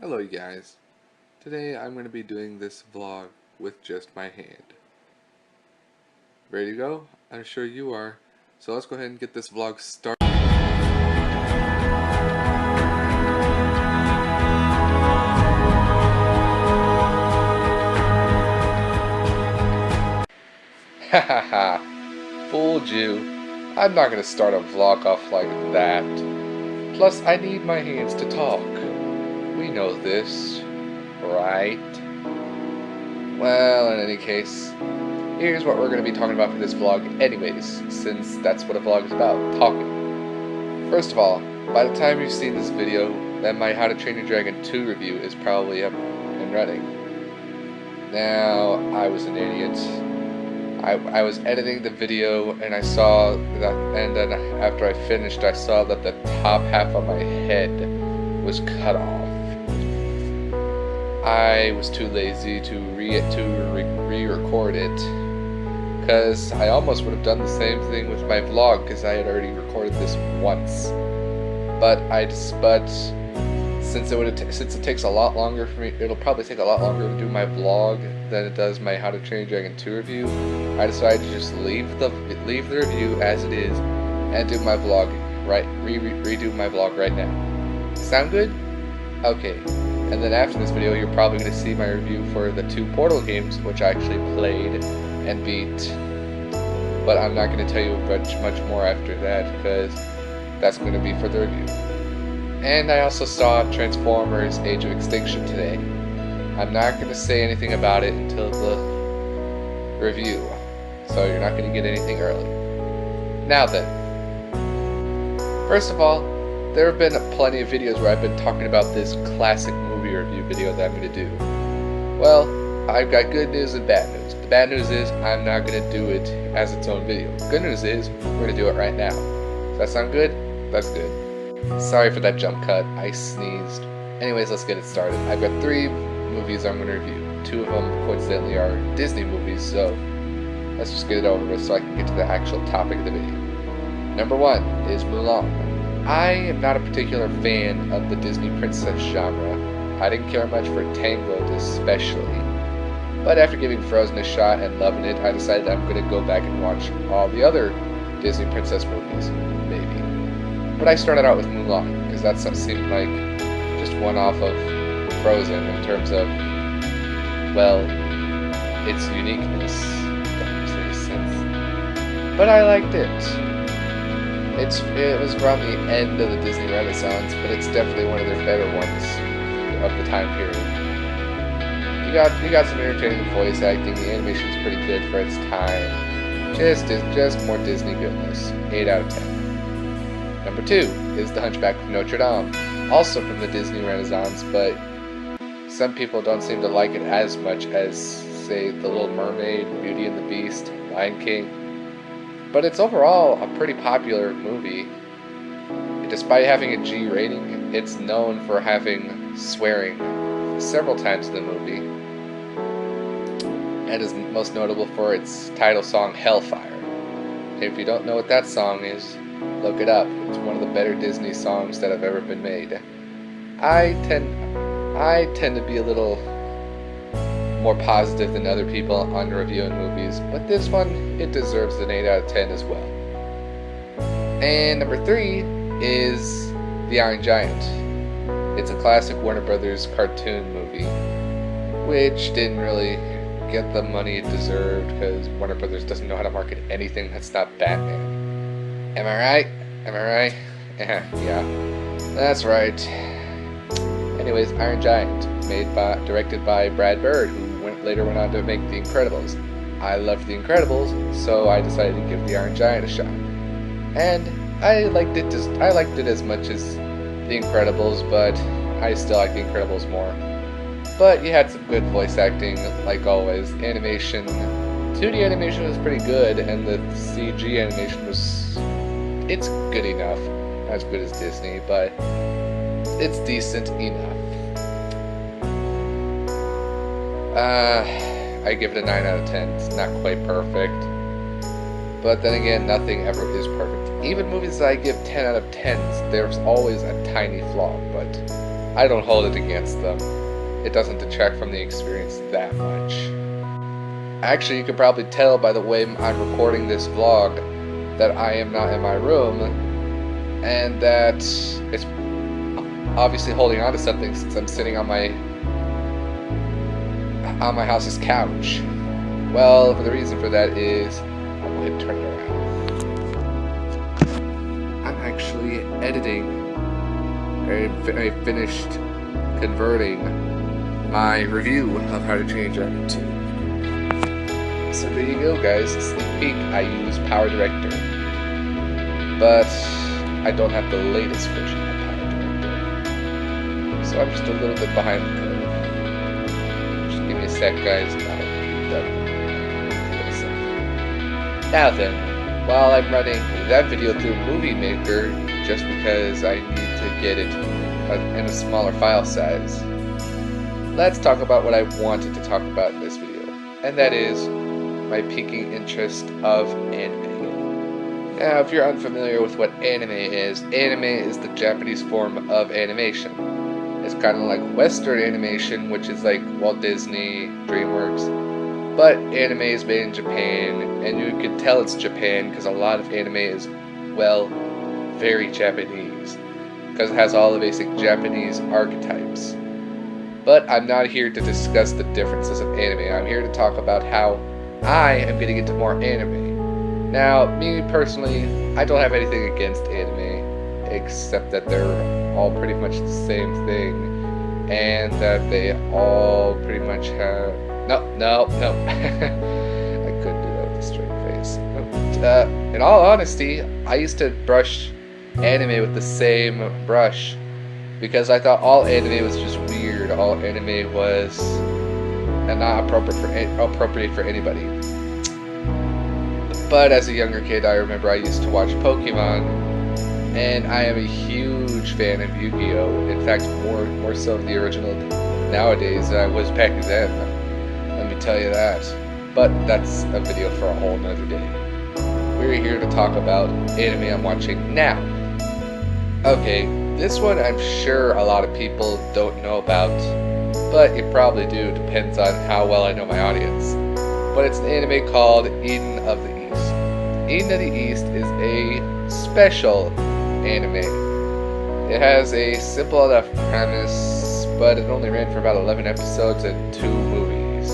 Hello you guys. Today I'm going to be doing this vlog with just my hand. Ready to go? I'm sure you are. So let's go ahead and get this vlog started. Hahaha, fooled you. I'm not going to start a vlog off like that. Plus I need my hands to talk. We know this, right? Well, in any case, here's what we're going to be talking about for this vlog anyways, since that's what a vlog is about, talking. First of all, by the time you've seen this video, then my How to Train Your Dragon 2 review is probably up and running. Now, I was an idiot. I was editing the video and I saw that, and then after I finished I saw that the top half of my head was cut off. I was too lazy to re-record it, because I almost would have done the same thing with my vlog, because I had already recorded this once. But since it takes a lot longer for me, it'll probably take a lot longer to do my vlog than it does my How to Train Your Dragon 2 review. I decided to just leave the review as it is and do my vlog redo my vlog right now. Sound good? Okay. And then after this video, you're probably going to see my review for the 2 Portal games, which I actually played and beat. But I'm not going to tell you much more after that, because that's going to be for the review. And I also saw Transformers Age of Extinction today. I'm not going to say anything about it until the review, so you're not going to get anything early. Now then, first of all, there have been plenty of videos where I've been talking about this classic movie review video that I'm going to do. Well, I've got good news and bad news. The bad news is I'm not going to do it as its own video. Good news is we're going to do it right now. Does that sound good? That's good. Sorry for that jump cut. I sneezed. Anyways, let's get it started. I've got 3 movies I'm going to review. 2 of them, coincidentally, are Disney movies, so let's just get it over with so I can get to the actual topic of the video. Number 1 is Mulan. I am not a particular fan of the Disney princess genre. I didn't care much for Tangled especially. But after giving Frozen a shot and loving it, I decided I'm going to go back and watch all the other Disney princess movies, maybe. But I started out with Mulan, because that seemed like just one off of Frozen in terms of, well, its uniqueness. If that makes any sense. But I liked it. It was around the end of the Disney Renaissance, but it's definitely one of their better ones of the time period. You got some entertaining voice acting. The animation's pretty good for its time. Just more Disney goodness. 8 out of 10. Number 2 is The Hunchback of Notre Dame, also from the Disney Renaissance, but some people don't seem to like it as much as, say, The Little Mermaid, Beauty and the Beast, Lion King. But it's overall a pretty popular movie. Despite having a G rating, it's known for having swearing several times in the movie, and is most notable for its title song, Hellfire. And if you don't know what that song is, look it up. It's one of the better Disney songs that have ever been made. I tend to be a little more positive than other people on reviewing movies, but this one, it deserves an 8 out of 10 as well. And number 3 is The Iron Giant. It's a classic Warner Brothers cartoon movie, which didn't really get the money it deserved, because Warner Brothers doesn't know how to market anything that's not Batman. Am I right? Am I right? Yeah, that's right. Anyways, Iron Giant, directed by Brad Bird, who later went on to make The Incredibles. I loved The Incredibles, so I decided to give The Iron Giant a shot. And I liked it as much as The Incredibles, but I still like The Incredibles more. But you had some good voice acting, like always. Animation, 2D animation was pretty good, and the CG animation it's good enough. Not as good as Disney, but it's decent enough. I give it a 9 out of 10. It's not quite perfect. But then again, nothing ever is perfect. Even movies that I give 10 out of 10s, there's always a tiny flaw, but I don't hold it against them. It doesn't detract from the experience that much. Actually, you can probably tell by the way I'm recording this vlog that I am not in my room, and that it's obviously holding on to something since I'm sitting on my house's couch. Well, the reason for that is, I'll go ahead and turn it around. I'm actually editing. I finished converting my review of How to Train your Dragon 2. So there you go, guys. Sneak peek. I use Power Director, but I don't have the latest version of Power Director, so I'm just a little bit behind the curve. Just give me a sec, guys, and I'll be done. Now then, while I'm running that video through Movie Maker, just because I need to get it in a smaller file size, let's talk about what I wanted to talk about in this video, and that is my piquing interest of anime. Now, if you're unfamiliar with what anime is the Japanese form of animation. It's kind of like Western animation, which is like Walt Disney, DreamWorks, but anime is made in Japan, and you can tell it's Japan because a lot of anime is, well, very Japanese, because it has all the basic Japanese archetypes. But I'm not here to discuss the differences of anime. I'm here to talk about how I am getting into more anime. Now, me personally, I don't have anything against anime, except that they're all pretty much the same thing, and that they all pretty much have... No. I couldn't do that with a straight face. In all honesty, I used to brush anime with the same brush, because I thought all anime was just weird. All anime was not appropriate for anybody. But as a younger kid, I remember I used to watch Pokemon, and I am a huge fan of Yu-Gi-Oh! In fact, more so of the original nowadays than I was back then. Let me tell you that. But that's a video for a whole nother day. We're here to talk about anime I'm watching now. Okay, this one I'm sure a lot of people don't know about, but you probably do, depends on how well I know my audience. But it's an anime called Eden of the East. Eden of the East is a special anime. It has a simple enough premise, but it only ran for about 11 episodes and 2 movies.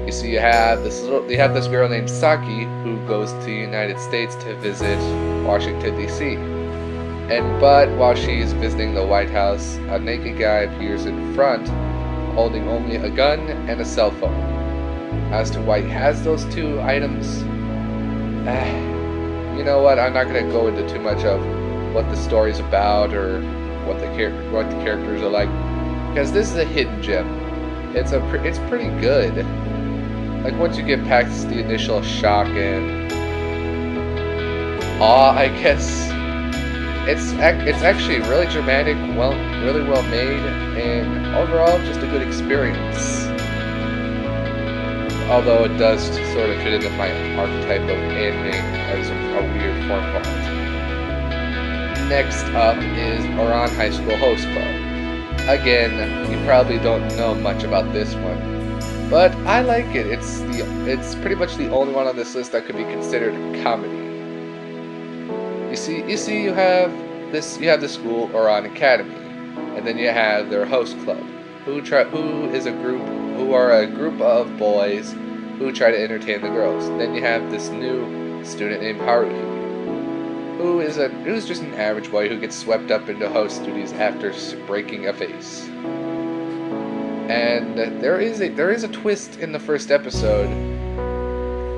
You see, you have this girl named Saki who goes to the United States to visit Washington, D.C. But while she's visiting the White House, a naked guy appears in front, holding only a gun and a cell phone. As to why he has those 2 items, you know what? I'm not going to go into too much of what the story's about or what the characters are like, because this is a hidden gem. It's pretty good. Like, once you get past the initial shock and awe, I guess. It's actually really dramatic, really well made, and overall just a good experience. Although it does sort of fit into my archetype of anime as a weird form of art. Next up is Ouran High School Host Club. Again, you probably don't know much about this one, but I like it. It's pretty much the only one on this list that could be considered a comedy. You see, you have the school Ouran Academy, and then you have their host club, who are a group of boys who try to entertain the girls. Then you have this new student named Haruhi, who's just an average boy who gets swept up into host duties after breaking a vase. And there is a twist in the first episode.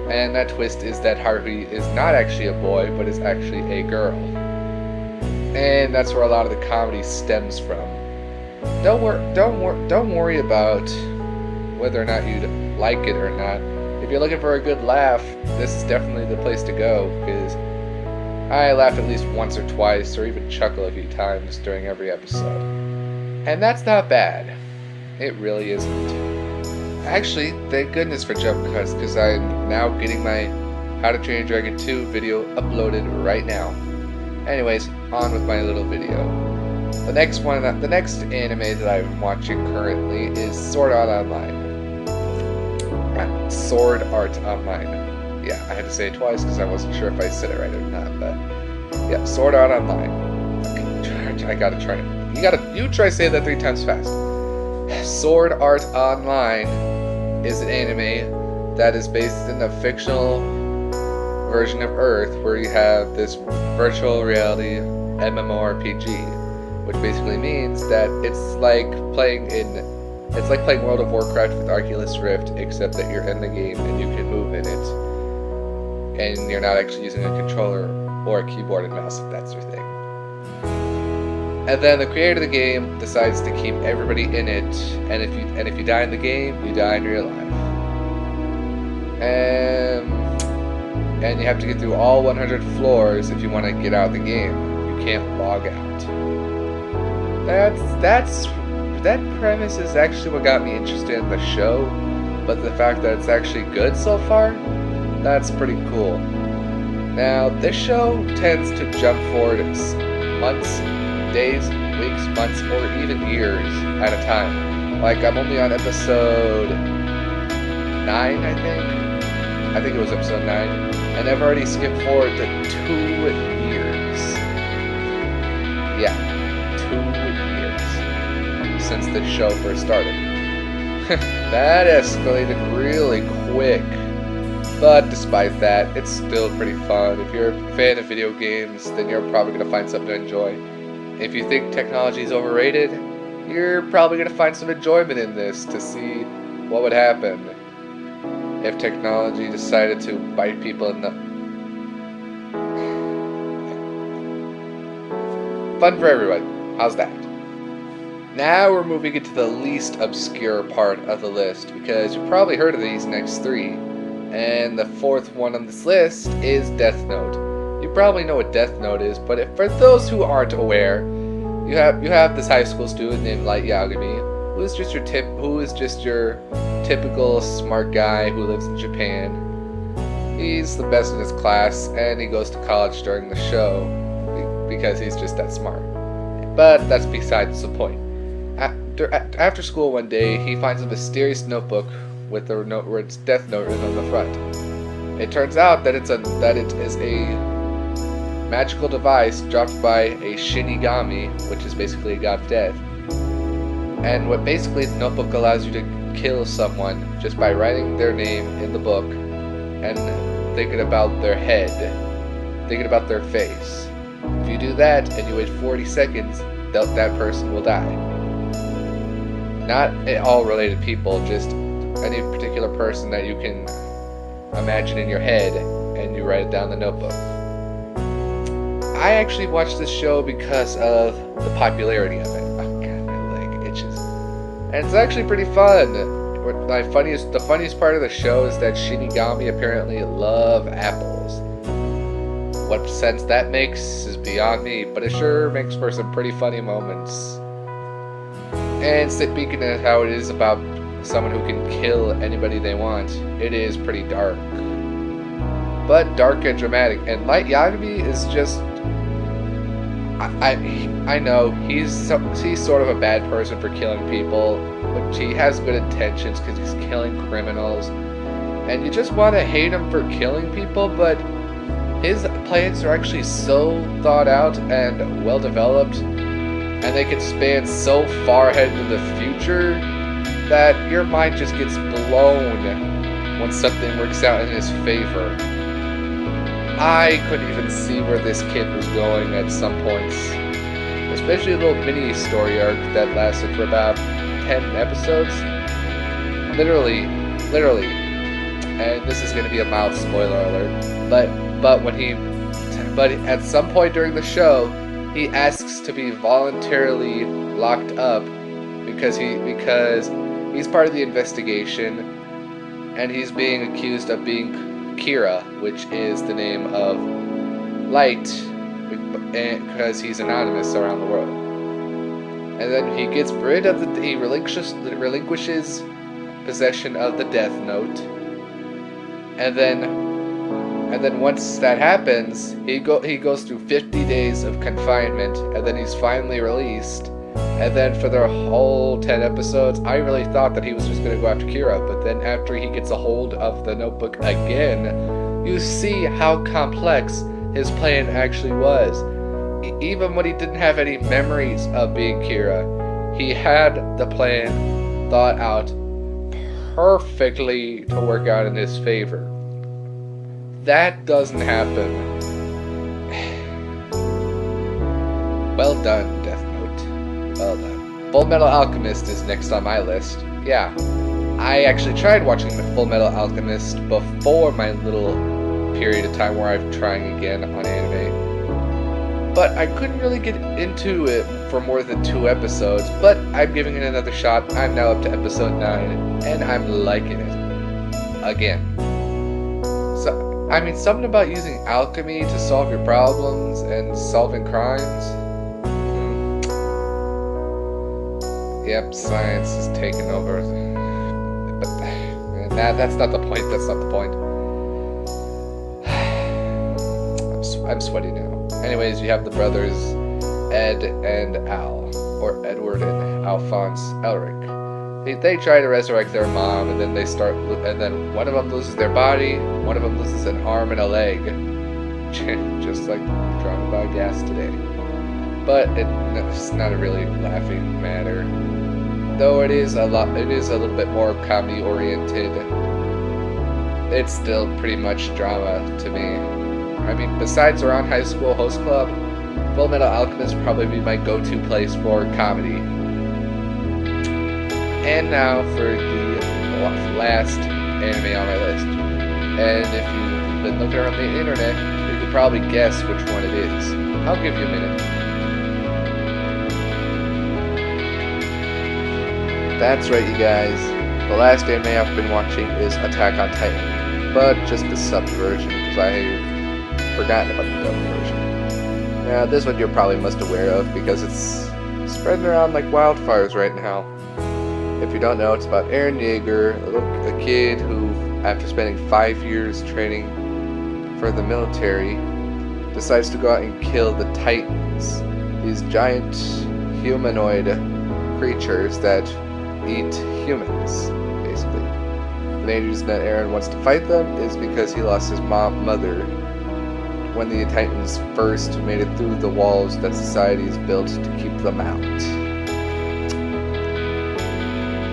And that twist is that Haruhi is not actually a boy, but is actually a girl. And that's where a lot of the comedy stems from. Don't worry about whether or not you'd like it or not. If you're looking for a good laugh, this is definitely the place to go, because I laugh at least once or twice, or even chuckle a few times during every episode. And that's not bad. It really isn't. Actually, thank goodness for Jump Cuts, because I'm now getting my How to Train Your Dragon 2 video uploaded right now. Anyways, on with my little video. The next anime that I'm watching currently is Sword Art Online. Sword Art Online. Yeah, I had to say it twice because I wasn't sure if I said it right or not. But yeah, Sword Art Online. Okay, I gotta try it. You try saying that 3 times fast. Sword Art Online is an anime that is based in a fictional version of Earth where you have this virtual reality MMORPG, which basically means that it's like playing World of Warcraft with Oculus Rift, except that you're in the game and you can move in it, and you're not actually using a controller or a keyboard and mouse if that's your thing. And then the creator of the game decides to keep everybody in it, and if you die in the game, you die in real life. And you have to get through all 100 floors if you want to get out of the game. You can't log out. That premise is actually what got me interested in the show, but the fact that it's actually good so far, that's pretty cool. Now, this show tends to jump forward months, days, weeks, months, or even years at a time. Like, I'm only on episode 9, I think. I think it was episode 9. And I've already skipped forward to 2 years. Yeah, 2 years since the show first started. That escalated really quick. But despite that, it's still pretty fun. If you're a fan of video games, then you're probably going to find something to enjoy. If you think technology is overrated, you're probably going to find some enjoyment in this to see what would happen if technology decided to bite people in the... Fun for everyone. How's that? Now we're moving into the least obscure part of the list, because you've probably heard of these next 3. And the 4th one on this list is Death Note. You probably know what Death Note is, but for those who aren't aware, you have this high school student named Light Yagami, who is just your typical smart guy who lives in Japan. He's the best in his class, and he goes to college during the show because he's just that smart. But that's besides the point. After school one day, he finds a mysterious notebook with the note where it's Death Note written on the front. It turns out that it is a magical device dropped by a Shinigami, which is basically a god of death. And what basically the notebook allows you to kill someone just by writing their name in the book and thinking about their head, thinking about their face. If you do that and you wait 40 seconds, that person will die. Not all related people, just any particular person that you can imagine in your head, and you write it down in the notebook. I actually watched this show because of the popularity of it. Oh god, my leg itches. And it's actually pretty fun. The funniest part of the show is that Shinigami apparently love apples. What sense that makes is beyond me, but it sure makes for some pretty funny moments. And speaking of how it is about someone who can kill anybody they want, it is pretty dark. But dark and dramatic. And Light Yagami is just... I know, he's sort of a bad person for killing people, but he has good intentions because he's killing criminals. And you just want to hate him for killing people, but his plans are actually so thought out and well developed, and they can span so far ahead into the future that your mind just gets blown when something works out in his favor. I couldn't even see where this kid was going at some points, especially a little mini story arc that lasted for about 10 episodes. Literally, and this is going to be a mild spoiler alert, but at some point during the show, he asks to be voluntarily locked up because he's part of the investigation, and he's being accused of being Kira, which is the name of light, because he's anonymous around the world. And then he gets rid of he relinquishes possession of the Death Note, and then And then once that happens, he goes through 50 days of confinement, and then he's finally released. And then for the whole 10 episodes, I really thought that he was just going to go after Kira. But then after he gets a hold of the notebook again, you see how complex his plan actually was. Even when he didn't have any memories of being Kira, he had the plan thought out perfectly to work out in his favor. That doesn't happen. Well done, Death Note. Well done. Full Metal Alchemist is next on my list. Yeah, I actually tried watching Full Metal Alchemist before my little period of time where I'm trying again on anime. But I couldn't really get into it for more than 2 episodes, but I'm giving it another shot. I'm now up to episode 9, and I'm liking it. Again. So, I mean, something about using alchemy to solve your problems and solving crimes. Yep, science is taking over. But that's not the point. That's not the point. I'm sweaty now. Anyways, you have the brothers Ed and Al, or Edward and Alphonse Elric. They try to resurrect their mom, and then and then one of them loses their body, one of them loses an arm and a leg, just like drama by gas today. But it's not a really laughing matter, though it is a little bit more comedy oriented. It's still pretty much drama to me. I mean, besides Around High School Host Club, Full Metal Alchemist would probably be my go-to place for comedy. And now for the last anime on my list. And if you've been looking around the internet, you could probably guess which one it is. I'll give you a minute. That's right, you guys. The last anime I've been watching is Attack on Titan, but just the sub version, because I've forgotten about the dub version. Now, this one you're probably most aware of because it's spreading around like wildfires right now. If you don't know, it's about Eren Yeager, a kid who, after spending 5 years training for the military, decides to go out and kill the Titans, these giant humanoid creatures that eat humans, basically. The main reason that Eren wants to fight them is because he lost his mother when the Titans first made it through the walls that society's built to keep them out.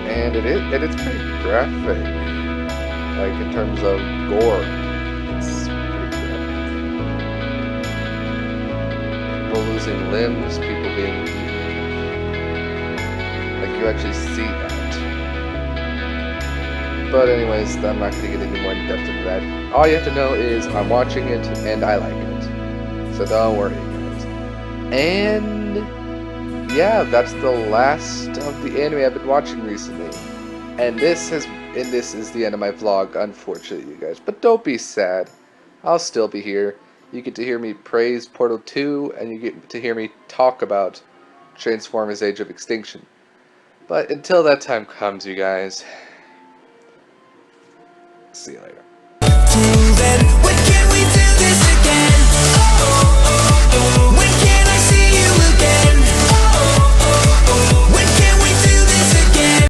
And it's pretty graphic, like in terms of gore. It's pretty graphic. People losing limbs, people being eaten. Like, you actually see that. But anyways, I'm not going to get any more in depth into that. All you have to know is I'm watching it and I like it. So don't worry, guys. And yeah, that's the last of the anime I've been watching recently. And this is the end of my vlog, unfortunately, you guys. But don't be sad. I'll still be here. You get to hear me praise Portal 2, and you get to hear me talk about Transformers Age of Extinction. But until that time comes, you guys, see you later.